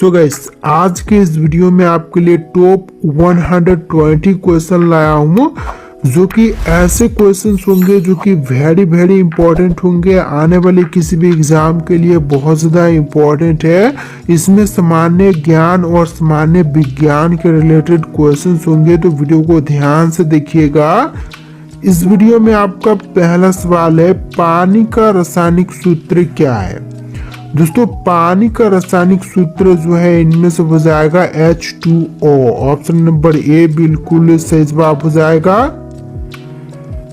So guys, आज के इस वीडियो में आपके लिए टॉप 120 क्वेश्चन लाया हूँ जो कि ऐसे क्वेश्चंस होंगे जो कि वेरी इंपॉर्टेंट होंगे, आने वाले किसी भी एग्जाम के लिए बहुत ज़्यादा इंपॉर्टेंट है। इसमें सामान्य ज्ञान और सामान्य विज्ञान के रिलेटेड क्वेश्चंस होंगे, तो वीडियो को ध्यान से देखिएगा। इस वीडियो में आपका पहला सवाल है, पानी का रासायनिक सूत्र क्या है। दोस्तों, पानी का रासायनिक सूत्र जो है इनमें से हो जाएगा H2O। ऑप्शन नंबर ए बिल्कुल सही जवाब हो जाएगा।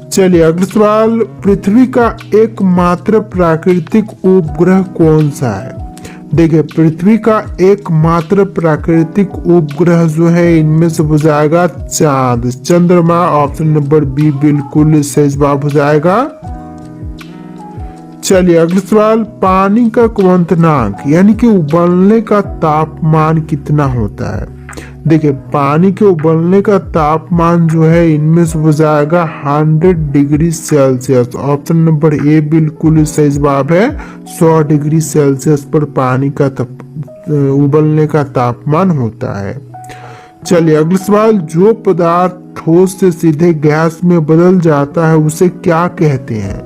चलिए अगला सवाल, पृथ्वी का एकमात्र प्राकृतिक उपग्रह कौन सा है। देखिए, पृथ्वी का एकमात्र प्राकृतिक उपग्रह जो है इनमें से हो जाएगा चांद, चंद्रमा। ऑप्शन नंबर बी बिल्कुल सही जवाब हो जाएगा। चलिए अगला सवाल, पानी का क्वथनांक यानी कि उबलने का तापमान कितना होता है। देखिए, पानी के उबलने का तापमान जो है इनमें से हो जाएगा 100 degree Celsius. Option number A बिल्कुल सही जवाब है। 100 डिग्री सेल्सियस पर पानी का उबलने का तापमान होता है। चलिए अगला सवाल, जो पदार्थ ठोस से सीधे गैस में बदल जाता है उसे क्या कहते हैं।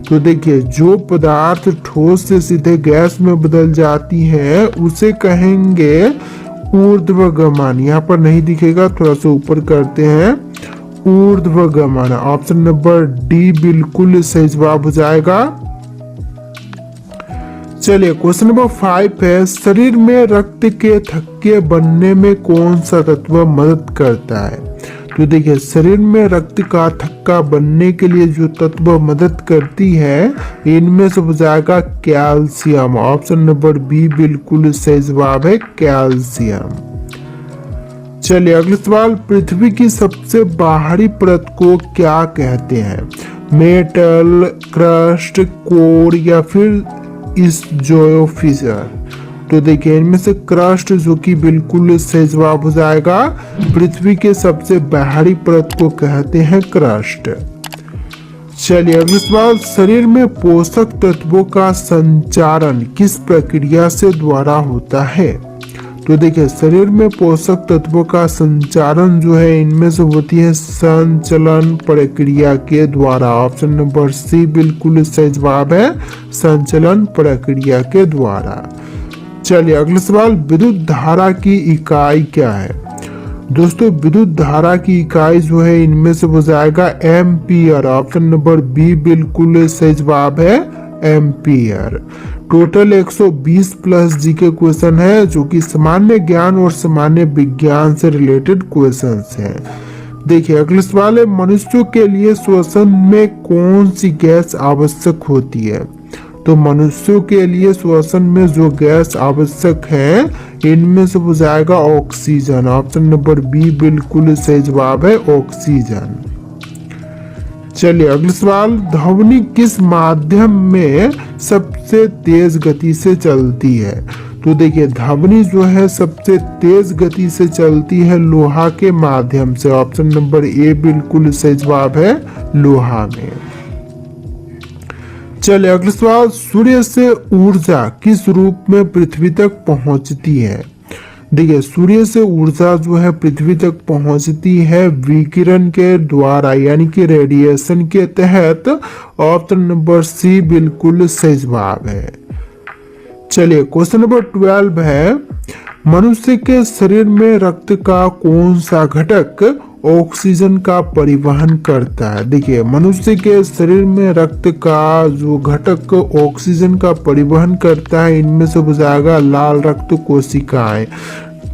तो देखिए, जो पदार्थ ठोस से सीधे गैस में बदल जाती है उसे कहेंगे ऊर्ध्वगमन। यहाँ पर नहीं दिखेगा, थोड़ा सा ऊपर करते हैं, ऊर्ध्वगमन। ऑप्शन नंबर डी बिल्कुल सही जवाब हो जाएगा। चलिए क्वेश्चन नंबर 5 है, शरीर में रक्त के थक्के बनने में कौन सा तत्व मदद करता है। तो देखिए, शरीर में रक्त का थक्का बनने के लिए जो तत्व मदद करती है इनमें से हो जाएगा कैल्शियम। ऑप्शन नंबर बी बिल्कुल सही जवाब है, कैल्शियम। चलिए अगला सवाल, पृथ्वी की सबसे बाहरी परत को क्या कहते हैं। मेटल, क्रस्ट, कोर या फिर इस्टोफियर। तो देखिए, इनमें से क्रस्ट जो कि बिल्कुल सही जवाब हो जाएगा। पृथ्वी के सबसे बाहरी परत को कहते हैं क्रस्ट। चलिए अगला सवाल, शरीर में पोषक तत्वों का संचारण किस प्रक्रिया से द्वारा होता है। तो देखिए, शरीर में पोषक तत्वों का संचारण जो है इनमें से होती है संचलन प्रक्रिया के द्वारा। ऑप्शन नंबर सी बिल्कुल सही जवाब है, संचलन प्रक्रिया के द्वारा। चलिए अगला सवाल, विद्युत धारा की इकाई क्या है। दोस्तों, विद्युत धारा की इकाई जो है इनमें से हो जाएगा एम्पियर। ऑप्शन नंबर बी बिल्कुल सही जवाब है, एम्पियर। टोटल 120 प्लस जी के क्वेश्चन है जो कि सामान्य ज्ञान और सामान्य विज्ञान से रिलेटेड क्वेश्चंस हैं। देखिए अगला सवाल है, मनुष्यों के लिए श्वसन में कौन सी गैस आवश्यक होती है। तो मनुष्यों के लिए श्वसन में जो गैस आवश्यक है इनमें से हो जाएगा ऑक्सीजन। ऑप्शन नंबर बी बिल्कुल सही जवाब है, ऑक्सीजन। चलिए अगला सवाल, ध्वनि किस माध्यम में सबसे तेज गति से चलती है। तो देखिए, ध्वनि जो है सबसे तेज गति से चलती है लोहा के माध्यम से। ऑप्शन नंबर ए बिल्कुल सही जवाब है, लोहा में। चलिए अगला सवाल, सूर्य से ऊर्जा किस रूप में पृथ्वी तक पहुंचती है। देखिए, सूर्य से ऊर्जा जो है पृथ्वी तक पहुंचती है विकिरण के द्वारा यानी कि रेडिएशन के तहत। ऑप्शन नंबर सी बिल्कुल सही जवाब है। चलिए क्वेश्चन नंबर 12 है, मनुष्य के शरीर में रक्त का कौन सा घटक ऑक्सीजन का परिवहन करता है। देखिए, मनुष्य के शरीर में रक्त का जो घटक ऑक्सीजन का परिवहन करता है इनमें से हो जाएगा लाल रक्त कोशिकाएं,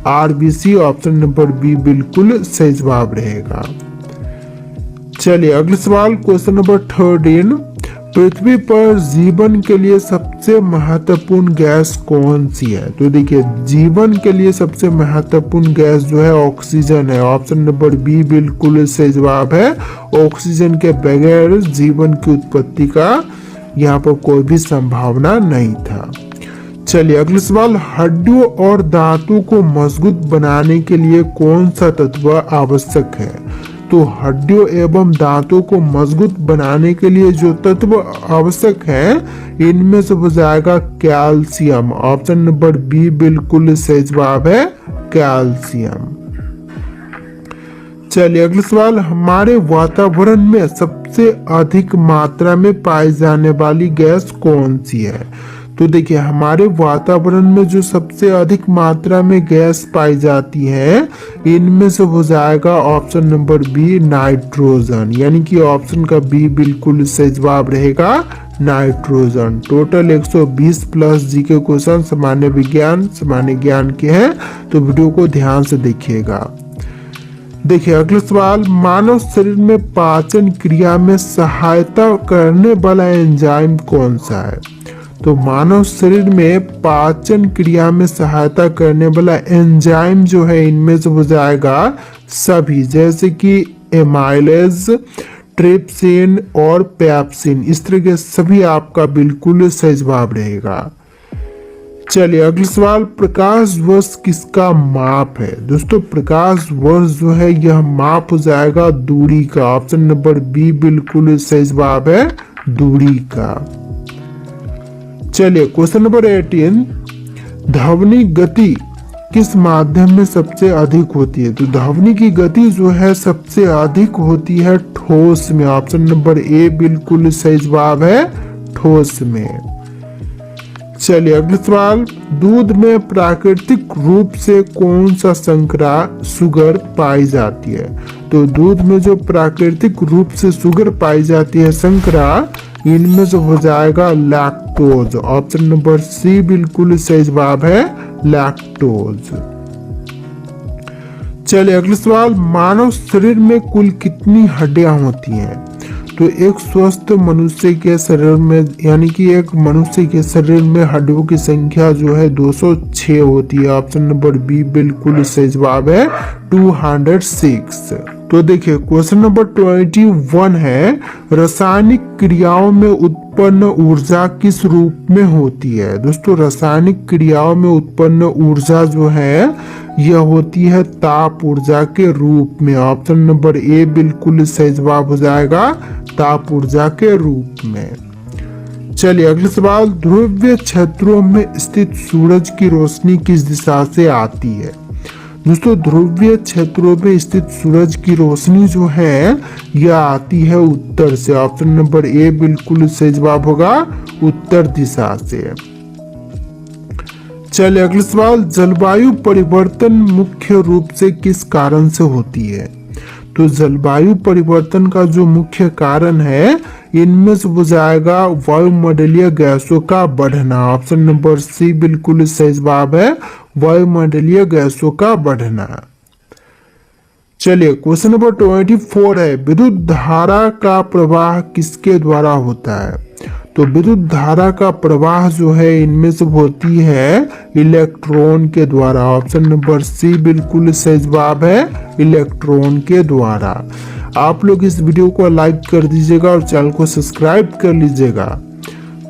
आरबीसी। ऑप्शन नंबर बी बिल्कुल सही जवाब रहेगा। चलिए अगला सवाल, क्वेश्चन नंबर 13, पृथ्वी पर जीवन के लिए सबसे महत्वपूर्ण गैस कौन सी है। तो देखिए, जीवन के लिए सबसे महत्वपूर्ण गैस जो है ऑक्सीजन है। ऑप्शन नंबर बी बिल्कुल सही जवाब है, ऑक्सीजन के बगैर जीवन की उत्पत्ति का यहाँ पर कोई भी संभावना नहीं था। चलिए अगला सवाल, हड्डियों और दांतों को मजबूत बनाने के लिए कौन सा तत्व आवश्यक है। तो हड्डियों एवं दांतों को मजबूत बनाने के लिए जो तत्व आवश्यक है इनमें से हो जाएगा कैल्शियम। ऑप्शन नंबर बी बिल्कुल सही जवाब है कैल्शियम। चलिए अगला सवाल, हमारे वातावरण में सबसे अधिक मात्रा में पाई जाने वाली गैस कौन सी है? तो देखिए हमारे वातावरण में जो सबसे अधिक मात्रा में गैस पाई जाती है इनमें से हो जाएगा ऑप्शन नंबर बी नाइट्रोजन, यानी कि ऑप्शन का बी बिल्कुल सही जवाब रहेगा नाइट्रोजन। टोटल 120 प्लस जी के क्वेश्चन सामान्य ज्ञान के हैं, तो वीडियो को ध्यान से देखिएगा। देखिए अगला सवाल, मानव शरीर में पाचन क्रिया में सहायता करने वाला एंजाइम कौन सा है? तो मानव शरीर में पाचन क्रिया में सहायता करने वाला एंजाइम जो है इनमें से हो जाएगा सभी, जैसे कि एमाइलेज, ट्रिप्सिन और पेप्सिन, इस तरह के सभी आपका बिल्कुल सही जवाब रहेगा। चलिए अगला सवाल, प्रकाश वर्ष किसका माप है? दोस्तों प्रकाश वर्ष जो है यह माप हो जाएगा दूरी का। ऑप्शन नंबर बी बिल्कुल सही जवाब है दूरी का। चलिए क्वेश्चन नंबर 18, ध्वनि गति किस माध्यम में सबसे अधिक होती है? तो ध्वनि की गति जो है सबसे अधिक होती है ठोस में। ऑप्शन नंबर ए बिल्कुल सही जवाब है ठोस में। चलिए अगला सवाल, दूध में प्राकृतिक रूप से कौन सा संकरा शुगर पाई जाती है? तो दूध में जो प्राकृतिक रूप से शुगर पाई जाती है संकरा, इनमें से हो जाएगा लैक्टोज। ऑप्शन नंबर सी बिल्कुल सही जवाब है लैक्टोज। चलिए अगला सवाल, मानव शरीर में कुल कितनी हड्डियां होती हैं? तो एक स्वस्थ मनुष्य के शरीर में, यानी कि एक मनुष्य के शरीर में हड्डियों की संख्या जो है 206 होती है। ऑप्शन नंबर बी बिल्कुल सही जवाब है 206। तो देखिए क्वेश्चन नंबर 21 है, रासायनिक क्रियाओं में उत्पन्न ऊर्जा किस रूप में होती है? दोस्तों रासायनिक क्रियाओं में उत्पन्न ऊर्जा जो है यह होती है ताप ऊर्जा के रूप में। ऑप्शन नंबर ए बिल्कुल सही जवाब हो जाएगा ताप ऊर्जा के रूप में। चलिए अगला सवाल, ध्रुवीय क्षेत्रों में स्थित सूरज की रोशनी किस दिशा से आती है? दोस्तों ध्रुवीय क्षेत्रों में स्थित सूरज की रोशनी जो है यह आती है उत्तर से। ऑप्शन नंबर ए बिल्कुल सही जवाब होगा उत्तर दिशा से। चलिए अगला सवाल, जलवायु परिवर्तन मुख्य रूप से किस कारण से होती है? तो जलवायु परिवर्तन का जो मुख्य कारण है इनमें से हो जाएगा वायुमंडलीय गैसों का बढ़ना। ऑप्शन नंबर सी बिल्कुल सही जवाब है वायुमंडलीय गैसों का बढ़ना। चलिए क्वेश्चन नंबर 24 है, विद्युत धारा का प्रवाह किसके द्वारा होता है? तो विद्युत धारा का प्रवाह जो है इनमें से होती है इलेक्ट्रॉन के द्वारा। ऑप्शन नंबर सी बिल्कुल सही जवाब है इलेक्ट्रॉन के द्वारा। आप लोग इस वीडियो को लाइक कर दीजिएगा और चैनल को सब्सक्राइब कर लीजिएगा।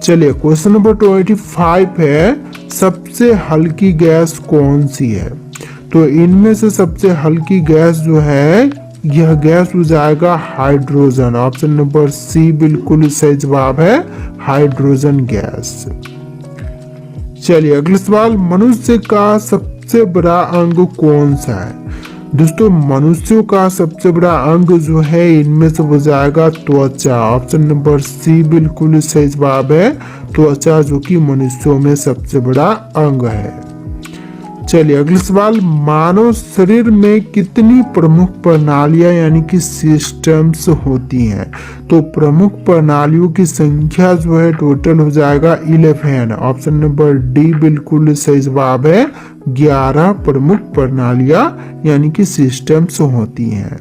चलिए क्वेश्चन नंबर 25 है, सबसे हल्की गैस कौन सी है? तो इनमें से सबसे हल्की गैस जो है यह गैस हो जाएगा हाइड्रोजन। ऑप्शन नंबर सी बिल्कुल सही जवाब है हाइड्रोजन गैस। चलिए अगला सवाल, मनुष्य का सबसे बड़ा अंग कौन सा है? दोस्तों मनुष्यों का सबसे बड़ा अंग जो है इनमें से हो जाएगा त्वचा। ऑप्शन नंबर सी बिल्कुल सही जवाब है त्वचा, जो कि मनुष्यों में सबसे बड़ा अंग है। चलिए अगला सवाल, मानव शरीर में कितनी प्रमुख प्रणालियां यानी कि सिस्टम्स होती हैं? तो प्रमुख प्रणालियों की संख्या जो है टोटल हो जाएगा 11। ऑप्शन नंबर डी बिल्कुल सही जवाब है 11 प्रमुख प्रणालियां यानी कि सिस्टम्स होती हैं।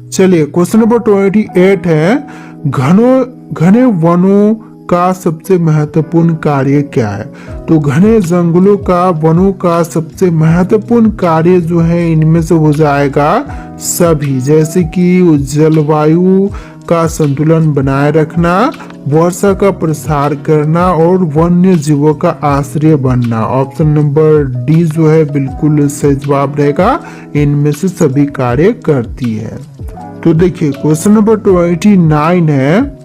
चलिए क्वेश्चन नंबर 28 है, घने वनों का सबसे महत्वपूर्ण कार्य क्या है? तो घने जंगलों का, वनों का सबसे महत्वपूर्ण कार्य जो है इनमें से हो जाएगा सभी, जैसे कि जलवायु का संतुलन बनाए रखना, वर्षा का प्रसार करना और वन्य जीवों का आश्रय बनना। ऑप्शन नंबर डी जो है बिल्कुल सही जवाब रहेगा, इनमें से सभी कार्य करती है। तो देखिए क्वेश्चन नंबर 29 है,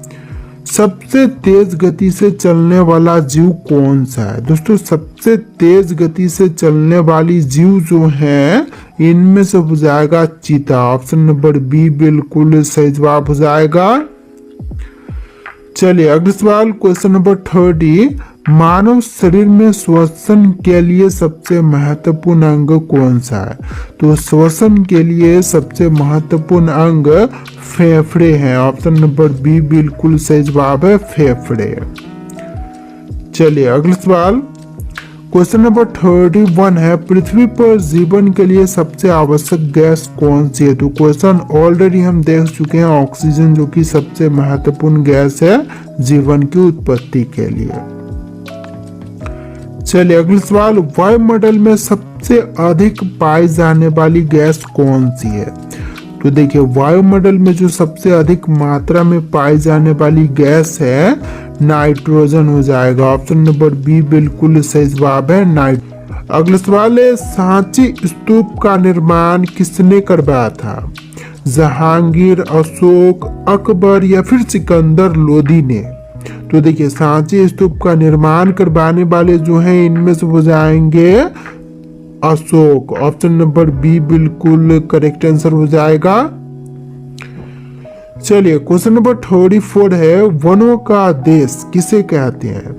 सबसे तेज गति से चलने वाला जीव कौन सा है? दोस्तों सबसे तेज गति से चलने वाली जीव जो है इनमें से हो जाएगा चीता। ऑप्शन नंबर बी बिल्कुल सही जवाब हो जाएगा। चलिए अगला सवाल क्वेश्चन नंबर 30, मानव शरीर में श्वसन के लिए सबसे महत्वपूर्ण अंग कौन सा है? तो श्वसन के लिए सबसे महत्वपूर्ण अंग फेफड़े हैं। ऑप्शन नंबर बी बिल्कुल सही जवाब है, फेफड़े। चलिए अगला सवाल क्वेश्चन नंबर 31 है, पृथ्वी पर जीवन के लिए सबसे आवश्यक गैस कौन सी है? तो क्वेश्चन ऑलरेडी हम देख चुके हैं, ऑक्सीजन जो कि सबसे महत्वपूर्ण गैस है जीवन की उत्पत्ति के लिए। चलिए अगला सवाल, वायुमंडल में सबसे अधिक पाई जाने वाली गैस कौन सी है? तो देखिए वायुमंडल में जो सबसे अधिक मात्रा में पाई जाने वाली गैस है नाइट्रोजन हो जाएगा। ऑप्शन नंबर बी बिल्कुल सही जवाब है, अगला सवाल है, सांची स्तूप का निर्माण किसने करवाया था? जहांगीर, अशोक, अकबर या फिर सिकंदर लोदी ने? तो देखिए सांची स्तूप का निर्माण करवाने वाले जो हैं इनमें से हो जाएंगे अशोक। ऑप्शन नंबर बी बिल्कुल करेक्ट आंसर हो जाएगा। चलिए क्वेश्चन नंबर 34 है, वनों का देश किसे कहते हैं?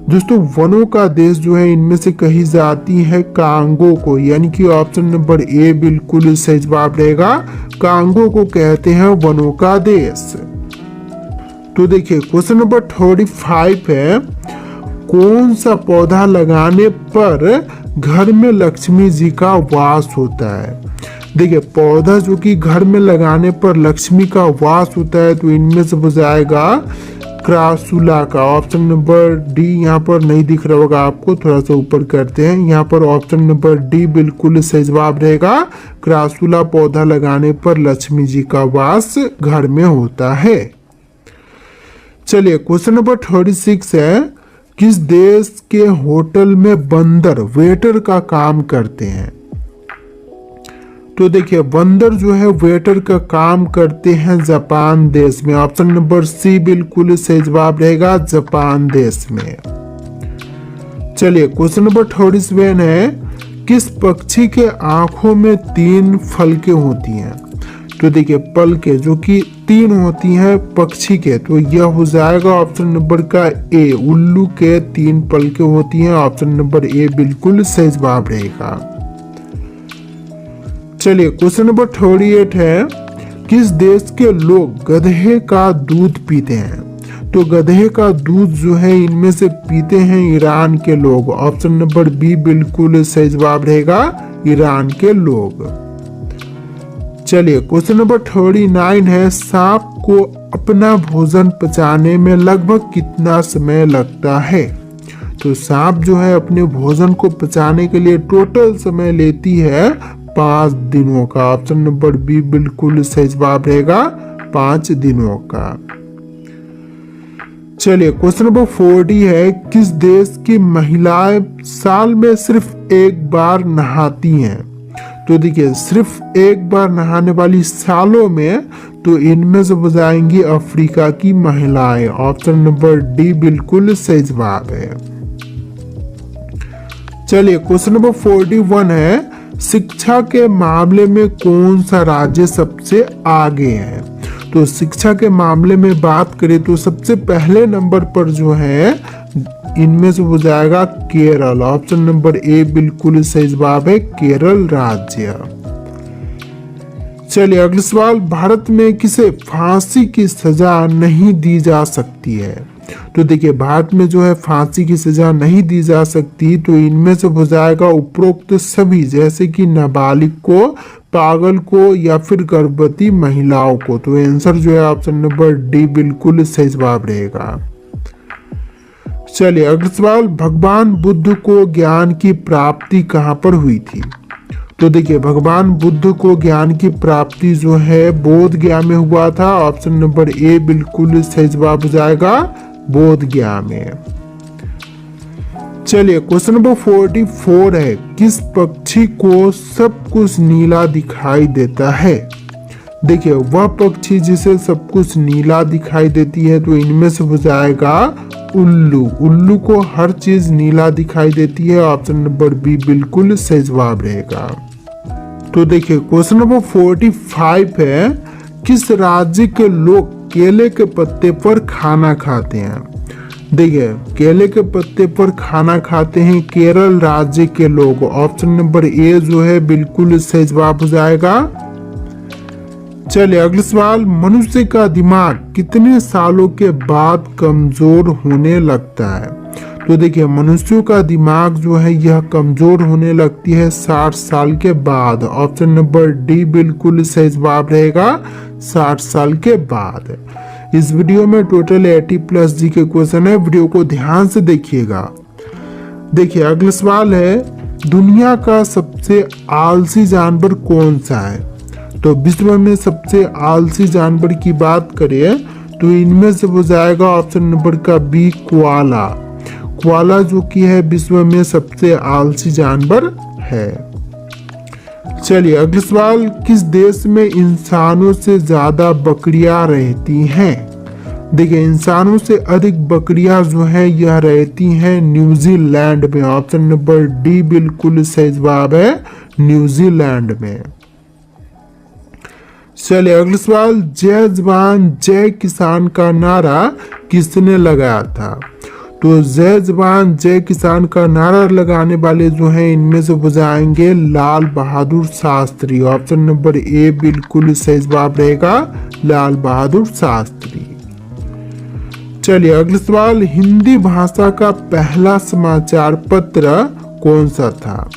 दोस्तों वनों का देश जो है इनमें से कही जाती है कांगो को, यानी कि ऑप्शन नंबर ए बिल्कुल सही जवाब रहेगा, कांगो को कहते हैं वनों का देश। तो देखिए क्वेश्चन नंबर 35 है, कौन सा पौधा लगाने पर घर में लक्ष्मी जी का वास होता है? देखिए पौधा जो कि घर में लगाने पर लक्ष्मी का वास होता है तो इनमें से हो जाएगा क्रासुला का। ऑप्शन नंबर डी यहाँ पर नहीं दिख रहा होगा आपको, थोड़ा सा ऊपर करते हैं, यहाँ पर ऑप्शन नंबर डी बिल्कुल सही जवाब रहेगा, क्रासुला पौधा लगाने पर लक्ष्मी जी का वास घर में होता है। चलिए क्वेश्चन नंबर 36 है, किस देश के होटल में बंदर वेटर का काम करते हैं? तो देखिए बंदर जो है वेटर का काम करते हैं जापान देश में। ऑप्शन नंबर सी बिल्कुल सही जवाब रहेगा, जापान देश में। चलिए क्वेश्चन नंबर 37 है, किस पक्षी के आंखों में 3 फलकें होती हैं? तो देखिए पलके जो कि 3 होती हैं पक्षी के, तो यह हो जाएगा ऑप्शन नंबर का ए, उल्लू के 3 पलके होती हैं। ऑप्शन नंबर ए बिल्कुल सही जवाब रहेगा। चलिए क्वेश्चन नंबर 38 है, किस देश के लोग गधे का दूध पीते हैं? तो गधे का दूध जो है इनमें से पीते हैं ईरान के लोग। ऑप्शन नंबर बी बिल्कुल सही जवाब रहेगा, ईरान के लोग। चलिए क्वेश्चन नंबर 39 है, सांप को अपना भोजन पचाने में लगभग कितना समय लगता है? तो सांप जो है अपने भोजन को पचाने के लिए टोटल समय लेती है 5 दिनों का। ऑप्शन नंबर बी बिल्कुल सही जवाब रहेगा, 5 दिनों का। चलिए क्वेश्चन नंबर 40 है, किस देश की महिलाएं साल में सिर्फ एक बार नहाती हैं? तो देखिए सिर्फ एक बार नहाने वाली सालों में, तो इनमें से हो जाएंगी अफ्रीका की महिलाएं। ऑप्शन नंबर डी बिल्कुल सही जवाब है। चलिए क्वेश्चन नंबर 41 है, शिक्षा के मामले में कौन सा राज्य सबसे आगे है? तो शिक्षा के मामले में बात करें तो सबसे पहले नंबर पर जो है इनमें से हो जाएगा केरल। ऑप्शन नंबर ए बिल्कुल सही जवाब है, केरल राज्य। चलिए अगला सवाल, भारत में किसे फांसी की सजा नहीं दी जा सकती है? तो देखिए भारत में जो है फांसी की सजा नहीं दी जा सकती, तो इनमें से हो जाएगा उपरोक्त सभी, जैसे कि नाबालिग को, पागल को या फिर गर्भवती महिलाओं को। तो आंसर जो है ऑप्शन नंबर डी बिल्कुल सही जवाब रहेगा। चलिए अगला सवाल, भगवान बुद्ध को ज्ञान की प्राप्ति कहाँ पर हुई थी? तो देखिए भगवान बुद्ध को ज्ञान की प्राप्ति जो है बोध गया में हुआ था। ऑप्शन नंबर ए बिल्कुल सही जवाब हो जाएगा, बोध गया में। चलिए क्वेश्चन नंबर 44 है, किस पक्षी को सब कुछ नीला दिखाई देता है? देखिए वह पक्षी जिसे सब कुछ नीला दिखाई देती है तो इनमें से हो जाएगा उल्लू। उल्लू को हर चीज नीला दिखाई देती है। ऑप्शन नंबर बी बिल्कुल सही जवाब रहेगा। तो देखिए क्वेश्चन नंबर 45 है, किस राज्य के लोग केले के पत्ते पर खाना खाते हैं? देखिए केले के पत्ते पर खाना खाते हैं केरल राज्य के लोग। ऑप्शन नंबर ए जो है बिल्कुल सही जवाब हो जाएगा। चलिए अगला सवाल, मनुष्य का दिमाग कितने सालों के बाद कमजोर होने लगता है? तो देखिए मनुष्यों का दिमाग जो है यह कमजोर होने लगती है 60 साल के बाद। ऑप्शन नंबर डी बिल्कुल सही जवाब रहेगा, 60 साल के बाद। इस वीडियो में टोटल 80+ जी के क्वेश्चन है, वीडियो को ध्यान से देखिएगा। देखिए अगला सवाल है, दुनिया का सबसे आलसी जानवर कौन सा है? तो विश्व में सबसे आलसी जानवर की बात करें तो इनमें से हो जाएगा ऑप्शन नंबर का बी कोआला। कोआला जो कि है विश्व में सबसे आलसी जानवर है। चलिए अगला सवाल, किस देश में इंसानों से ज्यादा बकरियां रहती हैं? देखिए इंसानों से अधिक बकरियां जो है यह रहती हैं न्यूजीलैंड में। ऑप्शन नंबर डी बिल्कुल सही जवाब है, न्यूजीलैंड में। चलिए अगला सवाल, जय जवान जय किसान का नारा किसने लगाया था? तो जय जवान जय किसान का नारा लगाने वाले जो हैं इनमें से हो जाएंगे Lal Bahadur Shastri. Option number A बिल्कुल सही जवाब रहेगा, लाल बहादुर शास्त्री। चलिए अगला सवाल, हिंदी भाषा का पहला समाचार पत्र कौन सा था?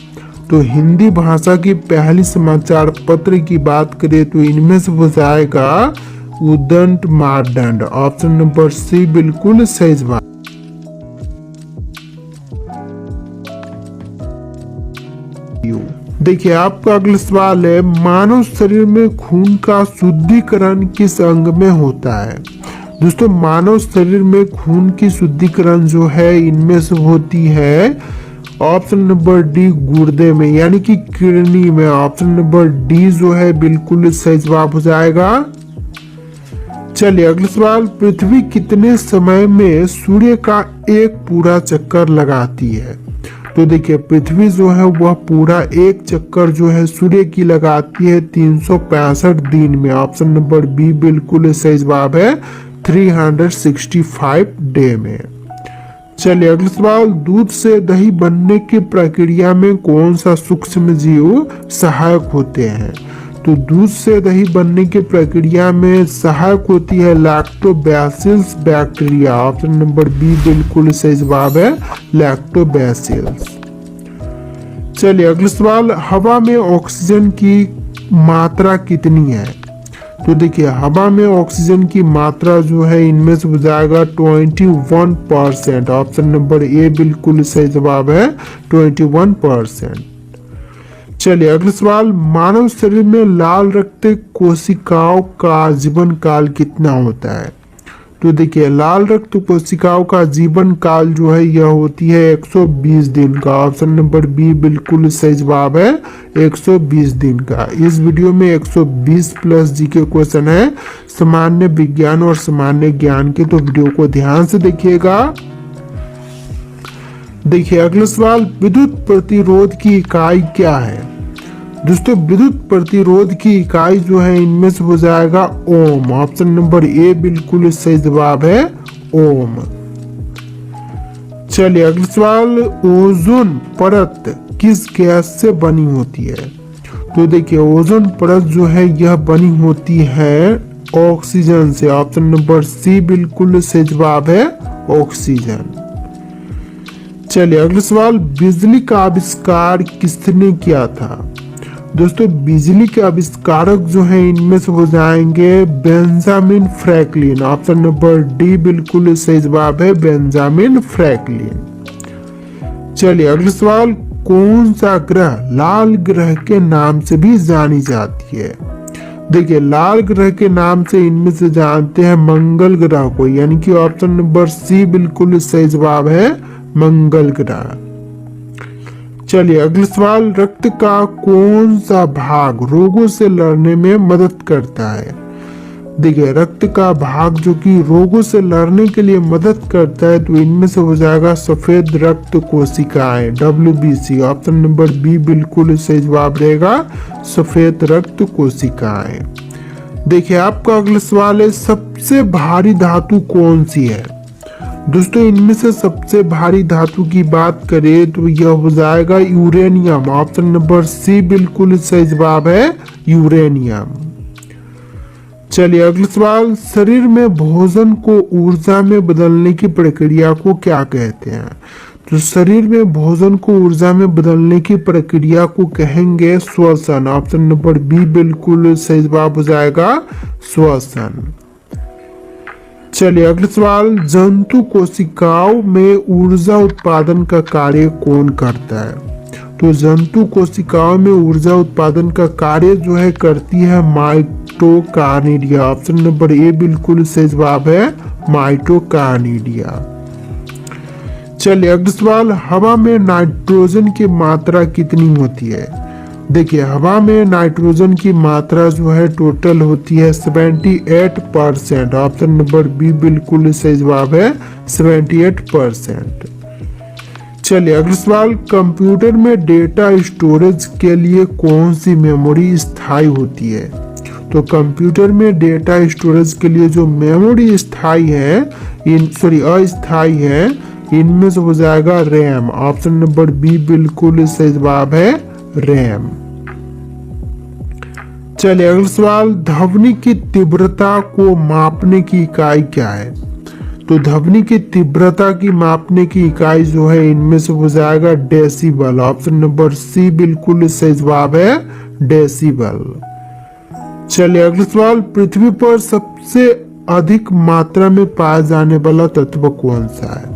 तो हिंदी भाषा की पहली समाचार पत्र की बात करें तो इनमें से हो जाएगा Udant Martand. Option number C बिल्कुल सही जवाब। देखिए आपका अगला सवाल है, मानव शरीर में खून का शुद्धिकरण किस अंग में होता है? दोस्तों मानव शरीर में खून की शुद्धिकरण जो है इनमें से होती है ऑप्शन नंबर डी गुर्दे में यानी कि किडनी में। ऑप्शन नंबर डी जो है बिल्कुल सही जवाब हो जाएगा। चलिए अगला सवाल, पृथ्वी कितने समय में सूर्य का एक पूरा चक्कर लगाती है? तो देखिए पृथ्वी जो है वह पूरा एक चक्कर जो है सूर्य की लगाती है 365 दिन में। ऑप्शन नंबर बी बिल्कुल सही जवाब है, 365 डे में। चलिए अगला सवाल, दूध से दही बनने की प्रक्रिया में कौन सा सूक्ष्म जीव सहायक होते हैं? तो दूध से दही बनने की प्रक्रिया में सहायक होती है lactobacillus bacteria. Option number B बिल्कुल सही जवाब है, लैक्टोबैसिलस। चलिए अगला सवाल, हवा में ऑक्सीजन की मात्रा कितनी है? तो देखिए हवा में ऑक्सीजन की मात्रा जो है इनमें से हो जाएगा 21%। ऑप्शन नंबर ए बिल्कुल सही जवाब है, 21%। चलिए अगला सवाल, मानव शरीर में लाल रक्त कोशिकाओं का जीवन काल कितना होता है? तो देखिए लाल रक्त कोशिकाओं का जीवन काल जो है यह होती है 120 दिन का। ऑप्शन नंबर बी बिल्कुल सही जवाब है, 120 दिन का। इस वीडियो में 120+ जी के क्वेश्चन है सामान्य विज्ञान और सामान्य ज्ञान के, तो वीडियो को ध्यान से देखिएगा। देखिए अगला सवाल, विद्युत प्रतिरोध की इकाई क्या है? दोस्तों विद्युत प्रतिरोध की इकाई जो है इनमें से हो जाएगा ओम। ऑप्शन नंबर ए बिल्कुल सही जवाब है, ओम। चलिए अगला सवाल, ओजोन परत किस गैस से बनी होती है? तो देखिए ओजोन परत जो है यह बनी होती है ऑक्सीजन से। ऑप्शन नंबर सी बिल्कुल सही जवाब है, ऑक्सीजन। चलिए अगला सवाल, बिजली का आविष्कार किसने किया था? दोस्तों बिजली के आविष्कारक जो है इनमें से हो जाएंगे Benjamin Franklin. Option number D बिल्कुल सही जवाब है, बेंजामिन फ्रैंकलिन। चलिए अगला सवाल, कौन सा ग्रह लाल ग्रह के नाम से भी जानी जाती है? देखिए, लाल ग्रह के नाम से इनमें से जानते हैं मंगल ग्रह को, यानी कि ऑप्शन नंबर सी बिल्कुल सही जवाब है, मंगल ग्रह। चलिए अगला सवाल, रक्त का कौन सा भाग रोगों से लड़ने में मदद करता है? देखिए, रक्त का भाग जो कि रोगों से लड़ने के लिए मदद करता है, तो इनमें से हो जाएगा सफेद रक्त कोशिकाएं, WBC। ऑप्शन नंबर बी बिल्कुल सही जवाब रहेगा, सफेद रक्त कोशिकाएं। देखिए आपका अगला सवाल है, सबसे भारी धातु कौन सी है? दोस्तों, इनमें से सबसे भारी धातु की बात करें तो यह हो जाएगा यूरेनियम। ऑप्शन नंबर सी बिल्कुल सही जवाब है, यूरेनियम। चलिए अगला सवाल, शरीर में भोजन को ऊर्जा में बदलने की प्रक्रिया को क्या कहते हैं? तो शरीर में भोजन को ऊर्जा में बदलने की प्रक्रिया को कहेंगे श्वसन। ऑप्शन नंबर बी बिल्कुल सही जवाब हो जाएगा, श्वसन। चलिए अगला सवाल, जंतु कोशिकाओं में ऊर्जा उत्पादन का कार्य कौन करता है? तो जंतु कोशिकाओं में ऊर्जा उत्पादन का कार्य जो है करती है माइटोकार्निडिया। ऑप्शन नंबर ए बिल्कुल सही जवाब है, माइटोकार्निडिया। चलिए अगला सवाल, हवा में नाइट्रोजन की मात्रा कितनी होती है? देखिए, हवा में नाइट्रोजन की मात्रा जो है टोटल होती है 78%। ऑप्शन नंबर बी बिल्कुल सही जवाब है, 78%। चलिए अगला सवाल, कंप्यूटर में डेटा स्टोरेज के लिए कौन सी मेमोरी स्थायी होती है? तो कंप्यूटर में डेटा स्टोरेज के लिए जो मेमोरी स्थायी है, अस्थायी है, इनमें से हो जाएगा रैम। ऑप्शन नंबर बी बिल्कुल सही जवाब है, रैम। चलिए अगला सवाल, ध्वनि की तीव्रता को मापने की इकाई क्या है? तो ध्वनि की तीव्रता की मापने की इकाई जो है इनमें से हो जाएगा डेसिबल। ऑप्शन नंबर सी बिल्कुल सही जवाब है, डेसिबल। चलिए अगला सवाल, पृथ्वी पर सबसे अधिक मात्रा में पाया जाने वाला तत्व कौन सा है?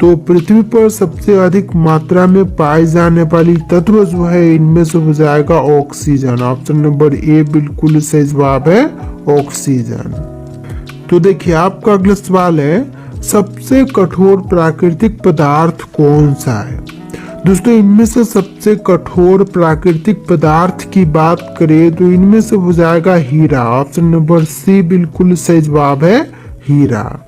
तो पृथ्वी पर सबसे अधिक मात्रा में पाई जाने वाली तत्व जो है इनमें से हो जाएगा ऑक्सीजन। ऑप्शन नंबर ए बिल्कुल सही जवाब है, ऑक्सीजन। तो देखिए आपका अगला सवाल है, सबसे कठोर प्राकृतिक पदार्थ कौन सा है? दोस्तों, इनमें से सबसे कठोर प्राकृतिक पदार्थ की बात करें तो इनमें से हो जाएगा हीरा। ऑप्शन नंबर सी बिल्कुल सही जवाब है, हीरा।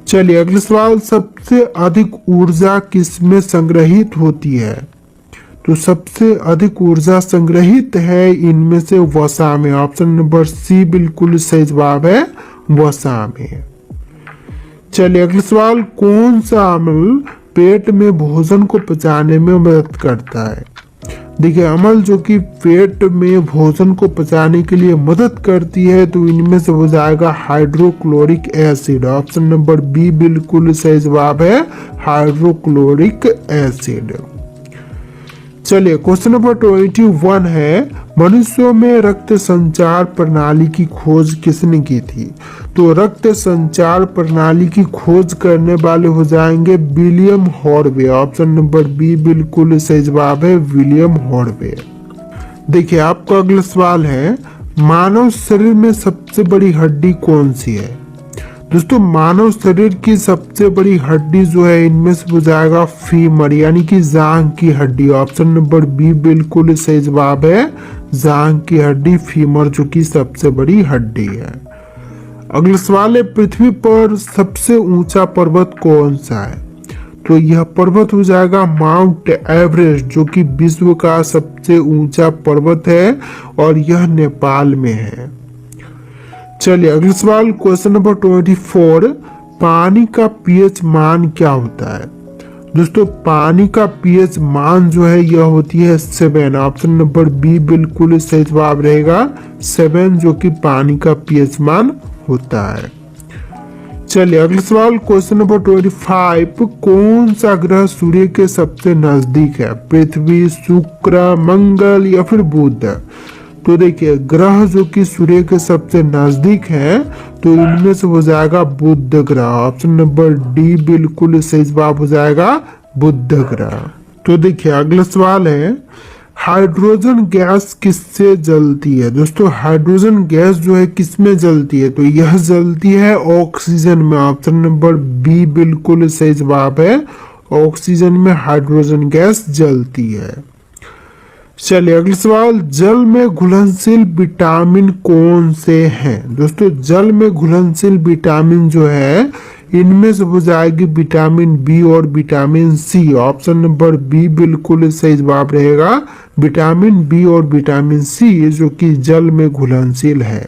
चलिए अगला सवाल, सबसे अधिक ऊर्जा किसमें संग्रहित होती है? तो सबसे अधिक ऊर्जा संग्रहित है इनमें से वसा में। ऑप्शन नंबर सी बिल्कुल सही जवाब है, वसा में। चलिए अगला सवाल, कौन सा अम्ल पेट में भोजन को पचाने में मदद करता है? देखिए, अम्ल जो कि पेट में भोजन को पचाने के लिए मदद करती है, तो इनमें से हो जाएगा hydrochloric acid. Option number B बिल्कुल सही जवाब है, हाइड्रोक्लोरिक एसिड। चलिए क्वेश्चन नंबर 21 है, मनुष्यों में रक्त संचार प्रणाली की खोज किसने की थी? तो रक्त संचार प्रणाली की खोज करने वाले हो जाएंगे William Harvey. Option number B बिल्कुल सही जवाब है, विलियम हॉर्वे। देखिए आपका अगला सवाल है, मानव शरीर में सबसे बड़ी हड्डी कौन सी है? दोस्तों, मानव शरीर की सबसे बड़ी हड्डी जो है इनमें से हो जाएगा फीमर, यानी कि जांघ की हड्डी। ऑप्शन नंबर बी बिल्कुल सही जवाब है, जांघ की हड्डी, फीमर जो कि सबसे बड़ी हड्डी है। अगला सवाल है, पृथ्वी पर सबसे ऊंचा पर्वत कौन सा है? तो यह पर्वत हो जाएगा माउंट एवरेस्ट, जो कि विश्व का सबसे ऊंचा पर्वत है और यह नेपाल में है। चलिए अगला सवाल, क्वेश्चन नंबर 24, पानी का पीएच मान क्या होता है? दोस्तों, पानी का पीएच मान जो है यह होती है 7। ऑप्शन नंबर बी बिल्कुल सही जवाब रहेगा, 7 जो कि पानी का पीएच मान होता है। चलिए अगला सवाल, क्वेश्चन नंबर 25, कौन सा ग्रह सूर्य के सबसे नजदीक है? पृथ्वी, शुक्र, मंगल या फिर बुध? तो देखिए, ग्रह जो कि सूर्य के सबसे नजदीक है तो इनमें से हो जाएगा बुध ग्रह। ऑप्शन नंबर डी बिल्कुल सही जवाब हो जाएगा, बुध ग्रह। तो देखिए अगला सवाल है, हाइड्रोजन गैस किससे जलती है? दोस्तों हाइड्रोजन गैस जो है किसमें जलती है? तो यह जलती है ऑक्सीजन में। ऑप्शन नंबर बी बिल्कुल सही जवाब है, ऑक्सीजन में हाइड्रोजन गैस जलती है। चलिए अगला सवाल, जल में घुलनशील विटामिन कौन से हैं? दोस्तों जल में घुलनशील विटामिन जो है इनमें से हो जाएगी विटामिन बी और vitamin C. Option number B बिल्कुल सही जवाब रहेगा, विटामिन बी और विटामिन सी जो कि जल में घुलनशील है।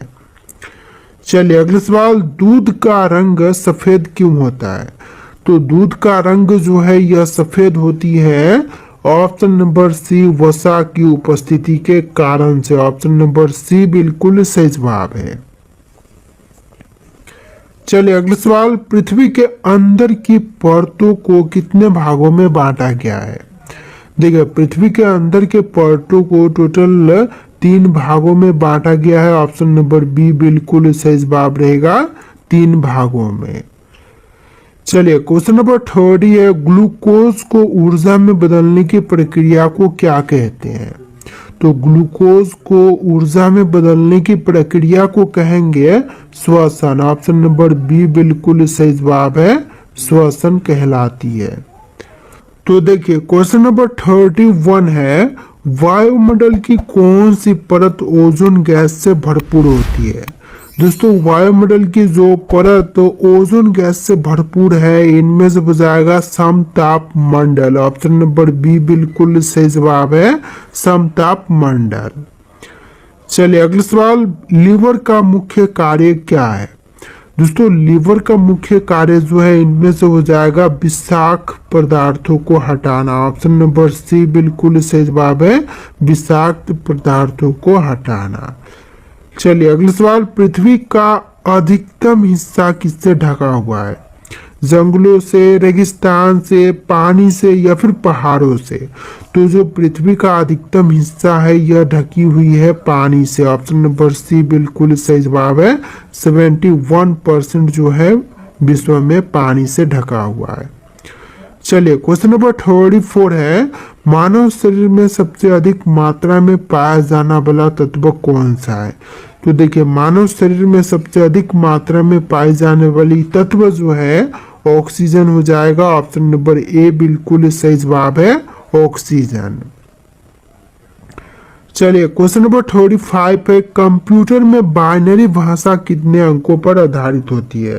चलिए अगला सवाल, दूध का रंग सफेद क्यों होता है? तो दूध का रंग जो है यह सफेद होती है ऑप्शन नंबर सी वसा की उपस्थिति के कारण से। ऑप्शन नंबर सी बिल्कुल सही जवाब है। चलिए अगला सवाल, पृथ्वी के अंदर की परतों को कितने भागों में बांटा गया है? देखिए पृथ्वी के अंदर के परतों को टोटल 3 भागों में बांटा गया है। ऑप्शन नंबर बी बिल्कुल सही जवाब रहेगा, 3 भागों में। चलिए क्वेश्चन नंबर 30 है, ग्लूकोज को ऊर्जा में बदलने की प्रक्रिया को क्या कहते हैं? तो ग्लूकोज को ऊर्जा में बदलने की प्रक्रिया को कहेंगे श्वसन। ऑप्शन नंबर बी बिल्कुल सही जवाब है, श्वसन कहलाती है। तो देखिए क्वेश्चन नंबर 31 है, वायुमंडल की कौन सी परत ओजोन गैस से भरपूर होती है? दोस्तों वायुमंडल की जो परत ओजोन गैस से भरपूर है इनमें से हो जाएगा समताप मंडल। ऑप्शन नंबर बी बिल्कुल सही जवाब है, समताप मंडल। चलिए अगला सवाल, लीवर का मुख्य कार्य क्या है? दोस्तों लीवर का मुख्य कार्य जो है इनमें से हो जाएगा विषाक्त पदार्थों को हटाना। ऑप्शन नंबर सी बिल्कुल सही जवाब है, विषाक्त पदार्थों को हटाना। चलिए अगला सवाल, पृथ्वी का अधिकतम हिस्सा किससे ढका हुआ है? जंगलों से, रेगिस्तान से, पानी से या फिर पहाड़ों से? तो जो पृथ्वी का अधिकतम हिस्सा है यह ढकी हुई है पानी से। ऑप्शन नंबर सी बिल्कुल सही जवाब है, 71% जो है विश्व में पानी से ढका हुआ है। चलिए क्वेश्चन नंबर 34 है, मानव शरीर में सबसे अधिक मात्रा में पाया जाने वाला तत्व कौन सा है? तो देखिए मानव शरीर में सबसे अधिक मात्रा में पाई जाने वाली तत्व जो है ऑक्सीजन हो जाएगा। ऑप्शन नंबर ए बिल्कुल सही जवाब है, ऑक्सीजन। चलिए क्वेश्चन नंबर 35 है, कंप्यूटर में बाइनरी भाषा कितने अंकों पर आधारित होती है?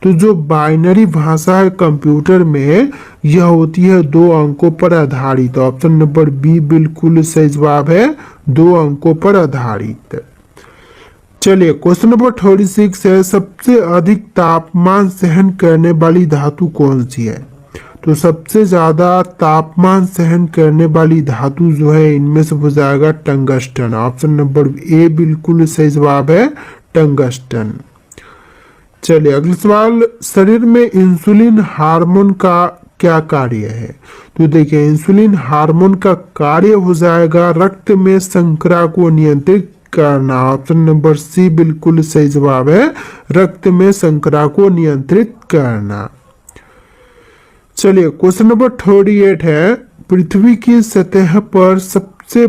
तो जो बाइनरी भाषा है कंप्यूटर में यह होती है 2 अंकों पर आधारित। ऑप्शन नंबर बी बिल्कुल सही जवाब है, 2 अंकों पर आधारित। चलिए क्वेश्चन नंबर 36 है, सबसे अधिक तापमान सहन करने वाली धातु कौन सी है? तो सबसे ज्यादा तापमान सहन करने वाली धातु जो है इनमें से हो जाएगा टंगस्टन। ऑप्शन नंबर ए बिल्कुल सही जवाब है, टंगस्टन। चलिए अगला सवाल, शरीर में इंसुलिन हार्मोन का क्या कार्य है? तो देखिए इंसुलिन हार्मोन का कार्य हो जाएगा रक्त में शर्करा को नियंत्रित करना। ऑप्शन नंबर सी बिल्कुल सही जवाब है, रक्त में शर्करा को नियंत्रित करना। चलिए क्वेश्चन नंबर 38 है, पृथ्वी की सतह पर सबसे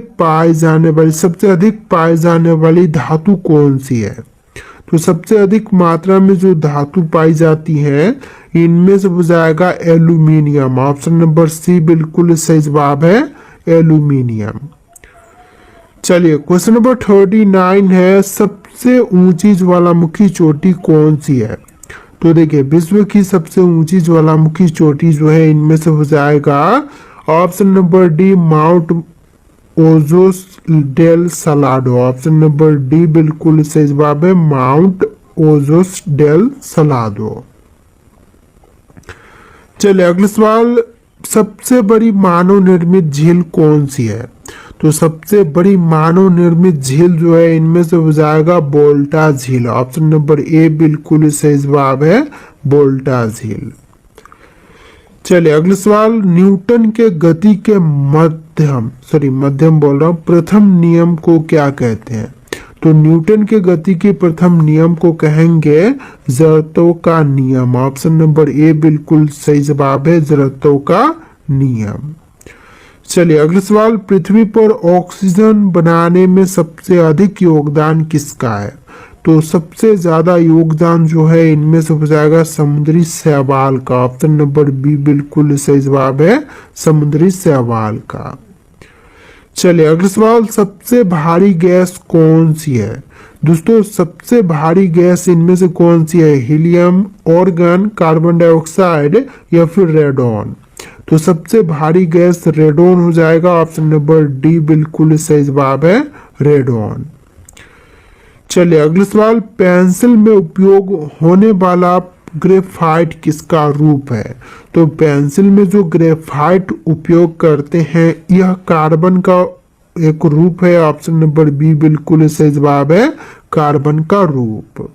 अधिक पाई जाने वाली धातु कौन सी है? तो सबसे अधिक मात्रा में जो धातु पाई जाती है इनमें से हो जाएगा एल्यूमिनियम। ऑप्शन नंबर सी बिल्कुल सही जवाब है, एल्यूमिनियम। चलिए क्वेश्चन नंबर 39 है, सबसे ऊंची ज्वालामुखी चोटी कौन सी है? तो देखिए विश्व की सबसे ऊंची ज्वालामुखी चोटी जो है इनमें से हो जाएगा option number D Mount Ojos Del Salado. Option number D बिल्कुल सही जवाब है, माउंट ओजोस डेल सलाडो। चलिए अगला सवाल, सबसे बड़ी मानव निर्मित झील कौन सी है? तो सबसे बड़ी मानव निर्मित झील जो है इनमें से हो जाएगा बोल्टा झील। ऑप्शन नंबर ए बिल्कुल सही जवाब है, बोल्टा झील। चलिए अगला सवाल, न्यूटन के गति के प्रथम नियम को क्या कहते हैं? तो न्यूटन के गति के प्रथम नियम को कहेंगे जड़त्व का नियम। ऑप्शन नंबर ए बिल्कुल सही जवाब है, जड़त्व का नियम। चलिए अगला सवाल, पृथ्वी पर ऑक्सीजन बनाने में सबसे अधिक योगदान किसका है? तो सबसे ज्यादा योगदान जो है इनमें से हो जाएगा समुद्री शैवाल का। ऑप्शन नंबर बी बिल्कुल सही जवाब है, समुद्री शैवाल का। चलिए अगला सवाल, सबसे भारी गैस कौन सी है? दोस्तों सबसे भारी गैस इनमें से कौन सी है? हीलियम, ऑर्गन, कार्बन डाइऑक्साइड या फिर रेडॉन? तो सबसे भारी गैस रेडॉन हो जाएगा। ऑप्शन नंबर डी बिल्कुल सही जवाब है, रेडॉन। चलिए अगला सवाल, पेंसिल में उपयोग होने वाला ग्रेफाइट किसका रूप है? तो पेंसिल में जो ग्रेफाइट उपयोग करते हैं यह कार्बन का एक रूप है। ऑप्शन नंबर बी बिल्कुल सही जवाब है, कार्बन का रूप।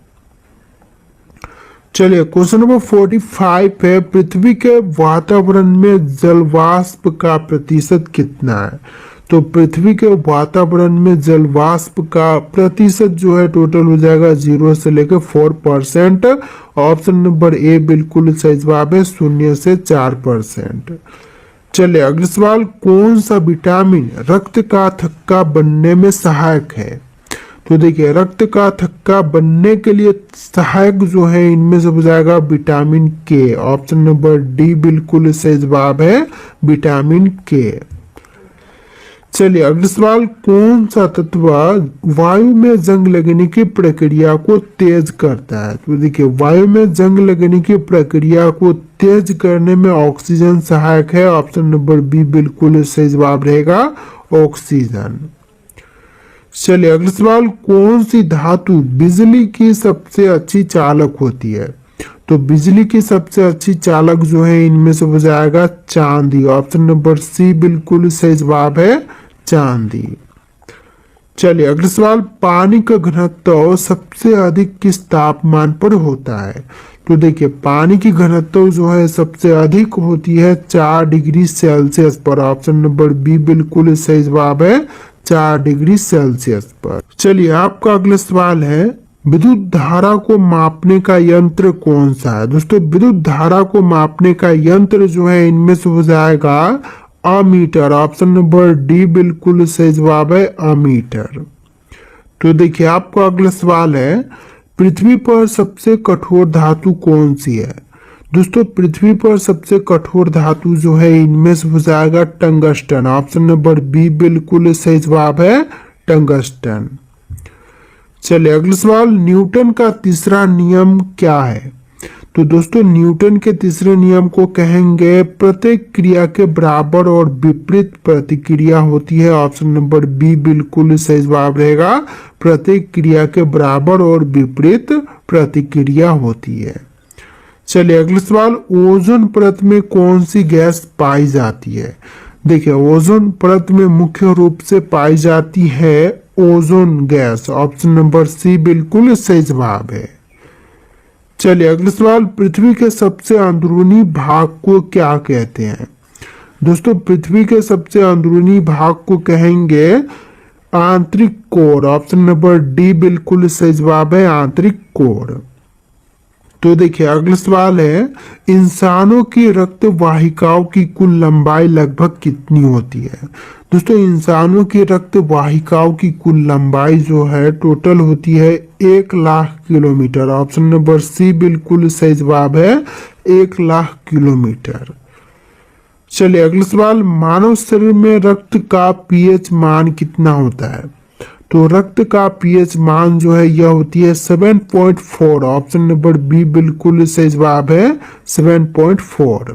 चलिए क्वेश्चन नंबर 45 है, पृथ्वी के वातावरण में जलवाष्प का प्रतिशत कितना है? तो पृथ्वी के वातावरण में जलवाष्प का प्रतिशत जो है टोटल हो जाएगा 0 से लेकर 4%। ऑप्शन नंबर ए बिल्कुल सही जवाब है, 0 से 4%। चलिए अगला सवाल, कौन सा विटामिन रक्त का थक्का बनने में सहायक है? तो देखिए रक्त का थक्का बनने के लिए सहायक जो है इनमें से हो जाएगा विटामिन के। ऑप्शन नंबर डी बिल्कुल सही जवाब है, विटामिन के। चलिए अगला सवाल, कौन सा तत्व वायु में जंग लगने की प्रक्रिया को तेज करता है? तो देखिए वायु में जंग लगने की प्रक्रिया को तेज करने में ऑक्सीजन सहायक है। ऑप्शन नंबर बी बिल्कुल सही जवाब रहेगा, ऑक्सीजन। चलिए अगला सवाल, कौन सी धातु बिजली की सबसे अच्छी चालक होती है? तो बिजली की सबसे अच्छी चालक जो है इनमें से हो जाएगा चांदी। ऑप्शन नंबर सी बिल्कुल सही जवाब है, चांदी। चलिए अगला सवाल, पानी का घनत्व सबसे अधिक किस तापमान पर होता है? तो देखिए पानी की घनत्व जो है सबसे अधिक होती है 4 डिग्री सेल्सियस पर। ऑप्शन नंबर बी बिल्कुल सही जवाब है, 4 डिग्री सेल्सियस पर। चलिए आपका अगला सवाल है, विद्युत धारा को मापने का यंत्र कौन सा है? दोस्तों विद्युत धारा को मापने का यंत्र जो है इनमें से हो जाएगा अमीटर। ऑप्शन नंबर डी बिल्कुल सही जवाब है, अमीटर। तो देखिए आपका अगला सवाल है, पृथ्वी पर सबसे कठोर धातु कौन सी है? दोस्तों पृथ्वी पर सबसे कठोर धातु जो है इनमें से हो जाएगा टंगस्टन। ऑप्शन नंबर बी बिल्कुल सही जवाब है, टंगस्टन। चलिए अगला सवाल, न्यूटन का तीसरा नियम क्या है? तो दोस्तों न्यूटन के तीसरे नियम को कहेंगे प्रत्येक क्रिया के बराबर और विपरीत प्रतिक्रिया होती है। ऑप्शन नंबर बी बिल्कुल सही जवाब रहेगा, प्रत्येक क्रिया के बराबर और विपरीत प्रतिक्रिया होती है। चलिए अगला सवाल, ओजोन परत में कौन सी गैस पाई जाती है? देखिए ओजोन परत में मुख्य रूप से पाई जाती है ozone gas. Option number C बिल्कुल सही जवाब है। चलिए अगला सवाल, पृथ्वी के सबसे अंदरूनी भाग को क्या कहते हैं? दोस्तों पृथ्वी के सबसे अंदरूनी भाग को कहेंगे आंतरिक कोर। ऑप्शन नंबर डी बिल्कुल सही जवाब है, आंतरिक कोर। तो देखिए अगला सवाल है, इंसानों की रक्त वाहिकाओं की कुल लंबाई लगभग कितनी होती है? दोस्तों इंसानों की रक्त वाहिकाओं की कुल लंबाई जो है टोटल होती है 1,00,000 किलोमीटर। ऑप्शन नंबर सी बिल्कुल सही जवाब है, 1,00,000 किलोमीटर। चलिए अगला सवाल, मानव शरीर में रक्त का पीएच मान कितना होता है? तो रक्त का पीएच मान जो है यह होती है 7.4। ऑप्शन नंबर बी बिल्कुल सही जवाब है, 7.4।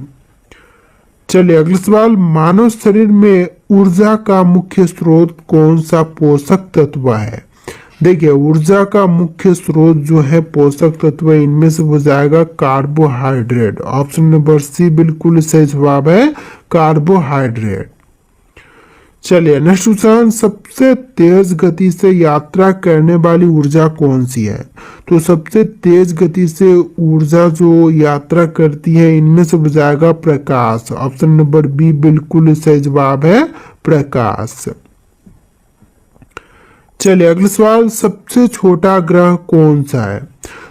चलिए अगला सवाल, मानव शरीर में ऊर्जा का मुख्य स्रोत कौन सा पोषक तत्व है? देखिए ऊर्जा का मुख्य स्रोत जो है पोषक तत्व इनमें से हो जाएगा कार्बोहाइड्रेट। ऑप्शन नंबर सी बिल्कुल सही जवाब है, कार्बोहाइड्रेट। चलिए नेक्स्ट क्वेश्चन, सबसे तेज गति से यात्रा करने वाली ऊर्जा कौन सी है? तो सबसे तेज गति से ऊर्जा जो यात्रा करती है इनमें से हो जाएगा प्रकाश। ऑप्शन नंबर बी बिल्कुल सही जवाब है, प्रकाश। चलिए अगला सवाल, सबसे छोटा ग्रह कौन सा है?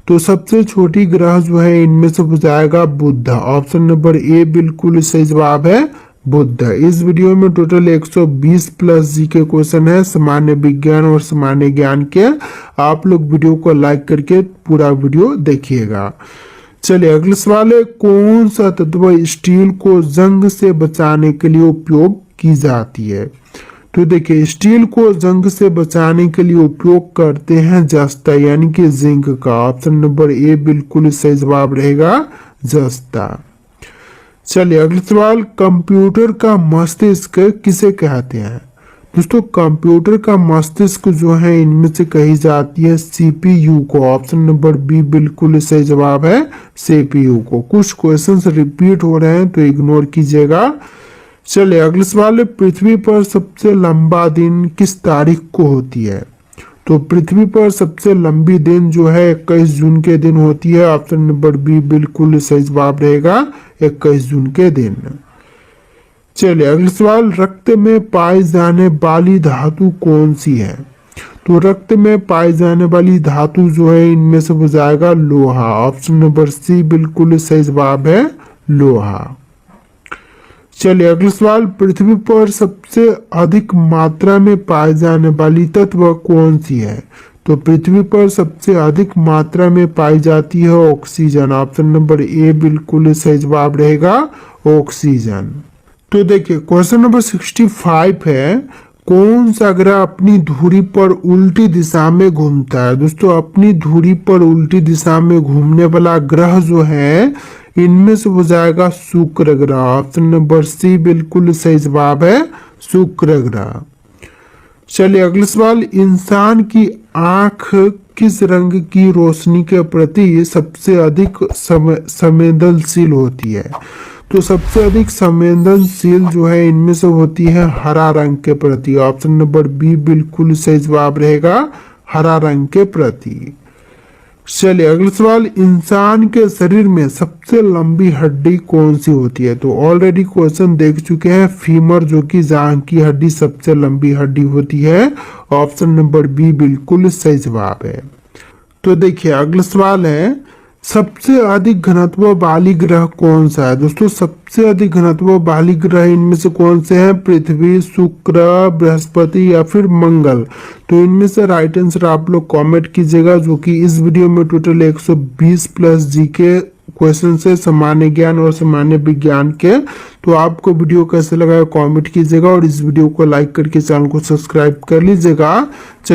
तो सबसे छोटी ग्रह जो है इनमें से हो जाएगा बुध। ऑप्शन नंबर ए बिल्कुल सही जवाब है, बुध। इस वीडियो में टोटल 120 प्लस जी के क्वेश्चन है सामान्य विज्ञान और सामान्य ज्ञान के। आप लोग वीडियो को लाइक करके पूरा वीडियो देखिएगा। चलिए अगला सवाल है, कौन सा तत्व स्टील को जंग से बचाने के लिए उपयोग की जाती है? तो देखिए स्टील को जंग से बचाने के लिए उपयोग करते हैं जस्ता यानी कि जिंक का। ऑप्शन नंबर ए बिल्कुल सही जवाब रहेगा, जस्ता। चलिए अगला सवाल, कंप्यूटर का मस्तिष्क किसे कहते हैं? दोस्तों कंप्यूटर का मस्तिष्क जो है इनमें से कही जाती है सीपीयू को। ऑप्शन नंबर बी बिल्कुल सही जवाब है, सीपीयू को। कुछ क्वेश्चंस रिपीट हो रहे हैं तो इग्नोर कीजिएगा। चलिए अगला सवाल है, पृथ्वी पर सबसे लंबा दिन किस तारीख को होती है? तो पृथ्वी पर सबसे लंबी दिन जो है 21 जून के दिन होती है। ऑप्शन नंबर बी बिल्कुल सही जवाब रहेगा, 21 जून के दिन। चलिए अगला सवाल, रक्त में पाई जाने वाली धातु कौन सी है? तो रक्त में पाई जाने वाली धातु जो है इनमें से हो जाएगा लोहा। ऑप्शन नंबर सी बिल्कुल सही जवाब है, लोहा। चलिए अगला सवाल, पृथ्वी पर सबसे अधिक मात्रा में पाई जाने वाली तत्व कौन सी है? तो पृथ्वी पर सबसे अधिक मात्रा में पाई जाती है ऑक्सीजन। ऑप्शन नंबर ए बिल्कुल सही जवाब रहेगा, ऑक्सीजन। तो देखिए क्वेश्चन नंबर 65 है, कौन सा ग्रह अपनी धुरी पर उल्टी दिशा में घूमता है? दोस्तों अपनी धुरी पर उल्टी दिशा में घूमने वाला ग्रह जो है इनमें से हो जाएगा शुक्र ग्रह। ऑप्शन नंबर सी बिल्कुल सही जवाब है, शुक्र ग्रह। चलिए अगला सवाल, इंसान की आंख किस रंग की रोशनी के प्रति सबसे अधिक संवेदनशील होती है? तो सबसे अधिक संवेदनशील जो है इनमें से होती है हरा रंग के प्रति। ऑप्शन नंबर बी बिल्कुल सही जवाब रहेगा, हरा रंग के प्रति। चलिए अगला सवाल, इंसान के शरीर में सबसे लंबी हड्डी कौन सी होती है? तो ऑलरेडी क्वेश्चन देख चुके हैं, फीमर जो कि जांघ की हड्डी सबसे लंबी हड्डी होती है। ऑप्शन नंबर बी बिल्कुल सही जवाब है। तो देखिए अगला सवाल है, सबसे अधिक घनत्व वाली ग्रह कौन सा है? दोस्तों सबसे अधिक घनत्व वाली ग्रह इनमें से कौन से हैं? पृथ्वी, शुक्र, बृहस्पति या फिर मंगल। तो इनमें से राइट आंसर आप लोग कमेंट कीजिएगा, जो कि इस वीडियो में टोटल 120 प्लस जी के क्वेश्चन से सामान्य ज्ञान और सामान्य विज्ञान के। तो आपको वीडियो कैसे लगा कमेंट कीजिएगा और इस वीडियो को लाइक करके चैनल को सब्सक्राइब कर लीजिएगा। चलिए